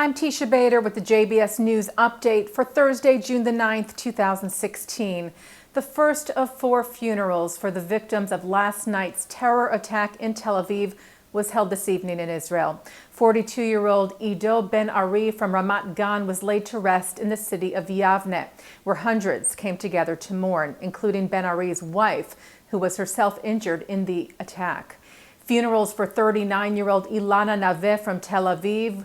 I'm Teisha Bader with the JBS News Update for Thursday, June the 9th, 2016. The first of 4 funerals for the victims of last night's terror attack in Tel Aviv was held this evening in Israel. 42-year-old Ido Ben Ari from Ramat Gan was laid to rest in the city of Yavne, where hundreds came together to mourn, including Ben Ari's wife, who was herself injured in the attack. Funerals for 39-year-old Ilana Naveh from Tel Aviv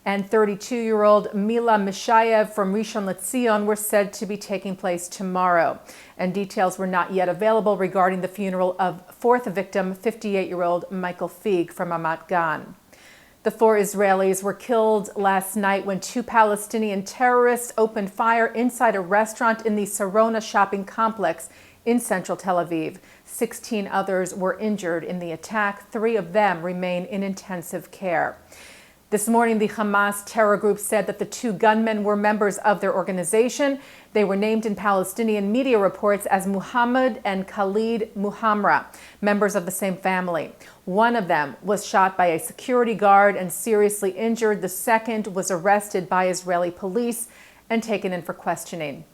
and 32-year-old Mila Mishayev from Rishon LeZion were said to be taking place tomorrow. And details were not yet available regarding the funeral of 4th victim, 58-year-old Michael Feig from Ramat Gan. The 4 Israelis were killed last night when 2 Palestinian terrorists opened fire inside a restaurant in the Sarona shopping complex in central Tel Aviv. 16 others were injured in the attack. 3 of them remain in intensive care. This morning, the Hamas terror group said that the 2 gunmen were members of their organization. They were named in Palestinian media reports as Muhammad and Khalid Muhamra, members of the same family. One of them was shot by a security guard and seriously injured. The second was arrested by Israeli police and taken in for questioning.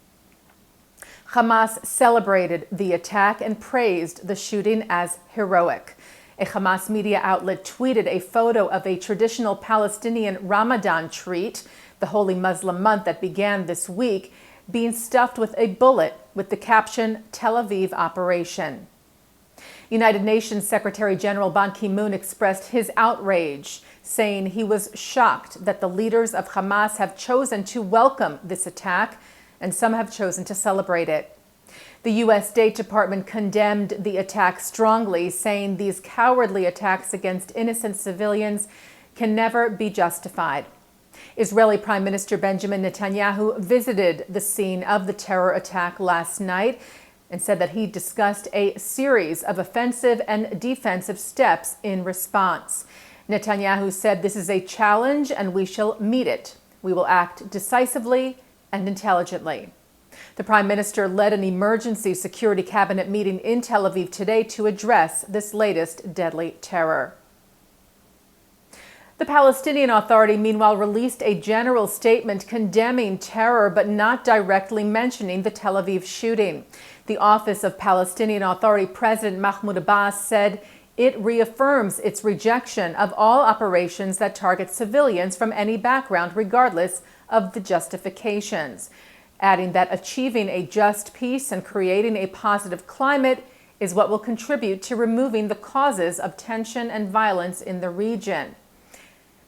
Hamas celebrated the attack and praised the shooting as heroic. A Hamas media outlet tweeted a photo of a traditional Palestinian Ramadan treat, the holy Muslim month that began this week, being stuffed with a bullet with the caption, "Tel Aviv Operation." United Nations Secretary General Ban Ki-moon expressed his outrage, saying he was shocked that the leaders of Hamas have chosen to welcome this attack, and some have chosen to celebrate it. The U.S. State Department condemned the attack strongly, saying these cowardly attacks against innocent civilians can never be justified. Israeli Prime Minister Benjamin Netanyahu visited the scene of the terror attack last night and said that he discussed a series of offensive and defensive steps in response. Netanyahu said, "This is a challenge and we shall meet it. We will act decisively and intelligently." The Prime Minister led an emergency security cabinet meeting in Tel Aviv today to address this latest deadly terror. The Palestinian Authority, meanwhile, released a general statement condemning terror but not directly mentioning the Tel Aviv shooting. The Office of Palestinian Authority President Mahmoud Abbas said it reaffirms its rejection of all operations that target civilians from any background, regardless of the justifications, adding that achieving a just peace and creating a positive climate is what will contribute to removing the causes of tension and violence in the region.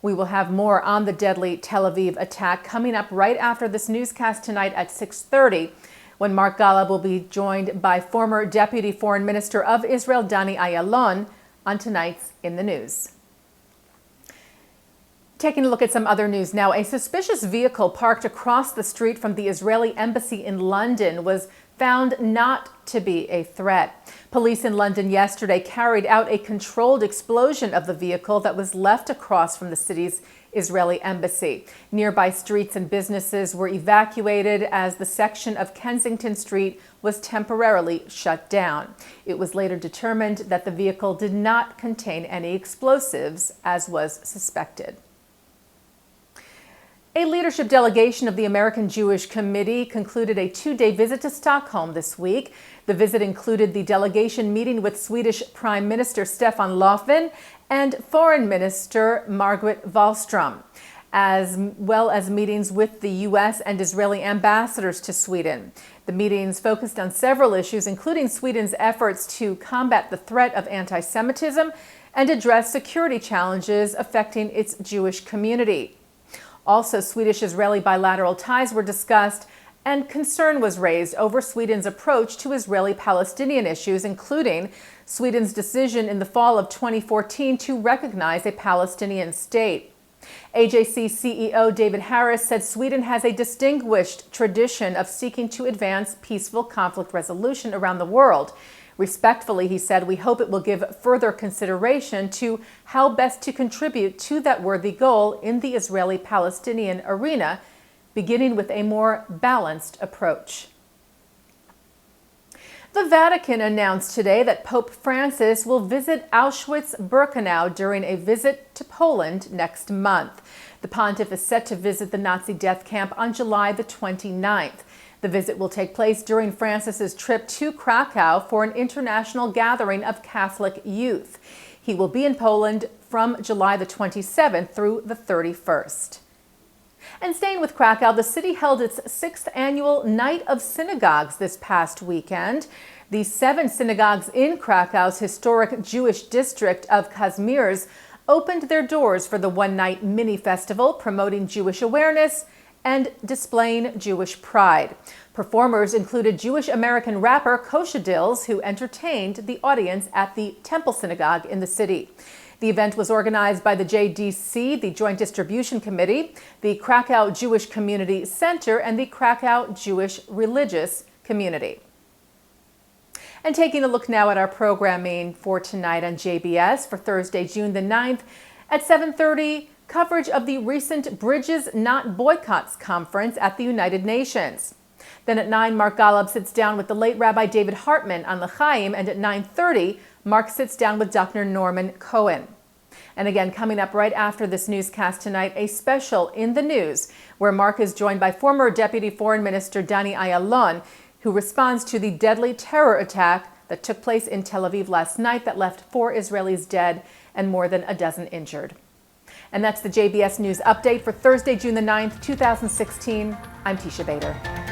We will have more on the deadly Tel Aviv attack coming up right after this newscast tonight at 6:30, when Mark Gallup will be joined by former Deputy Foreign Minister of Israel, Dani Ayalon, on tonight's In the News. Taking a look at some other news now, a suspicious vehicle parked across the street from the Israeli embassy in London was found not to be a threat. Police in London yesterday carried out a controlled explosion of the vehicle that was left across from the city's Israeli embassy. Nearby streets and businesses were evacuated as the section of Kensington Street was temporarily shut down. It was later determined that the vehicle did not contain any explosives, as was suspected. A leadership delegation of the American Jewish Committee concluded a 2-day visit to Stockholm this week. The visit included the delegation meeting with Swedish Prime Minister Stefan Löfven and Foreign Minister Margot Wallström, as well as meetings with the U.S. and Israeli ambassadors to Sweden. The meetings focused on several issues, including Sweden's efforts to combat the threat of anti-Semitism and address security challenges affecting its Jewish community. Also, Swedish-Israeli bilateral ties were discussed, and concern was raised over Sweden's approach to Israeli-Palestinian issues, including Sweden's decision in the fall of 2014 to recognize a Palestinian state. AJC CEO David Harris said Sweden has a distinguished tradition of seeking to advance peaceful conflict resolution around the world. Respectfully, he said, we hope it will give further consideration to how best to contribute to that worthy goal in the Israeli-Palestinian arena, beginning with a more balanced approach. The Vatican announced today that Pope Francis will visit Auschwitz-Birkenau during a visit to Poland next month. The pontiff is set to visit the Nazi death camp on July the 29th. The visit will take place during Francis's trip to Krakow for an international gathering of Catholic youth. He will be in Poland from July the 27th through the 31st. And staying with Krakow, the city held its 6th annual Night of Synagogues this past weekend. The 7 synagogues in Krakow's historic Jewish district of Kazimierz opened their doors for the one-night mini-festival promoting Jewish awareness and displaying Jewish pride. Performers included Jewish-American rapper Kosha Dills, who entertained the audience at the Temple Synagogue in the city. The event was organized by the JDC, the Joint Distribution Committee, the Krakow Jewish Community Center, and the Krakow Jewish Religious Community. And taking a look now at our programming for tonight on JBS for Thursday, June the 9th. At 7:30, coverage of the recent Bridges Not Boycotts conference at the United Nations. Then at 9, Mark Golub sits down with the late Rabbi David Hartman on L'chaim, and at 9:30, Mark sits down with Dr. Norman Cohen. And again, coming up right after this newscast tonight, a special In the News, where Mark is joined by former Deputy Foreign Minister Dani Ayalon, who responds to the deadly terror attack that took place in Tel Aviv last night that left 4 Israelis dead and more than a dozen injured. And that's the JBS News Update for Thursday, June the 9th, 2016. I'm Teisha Bader.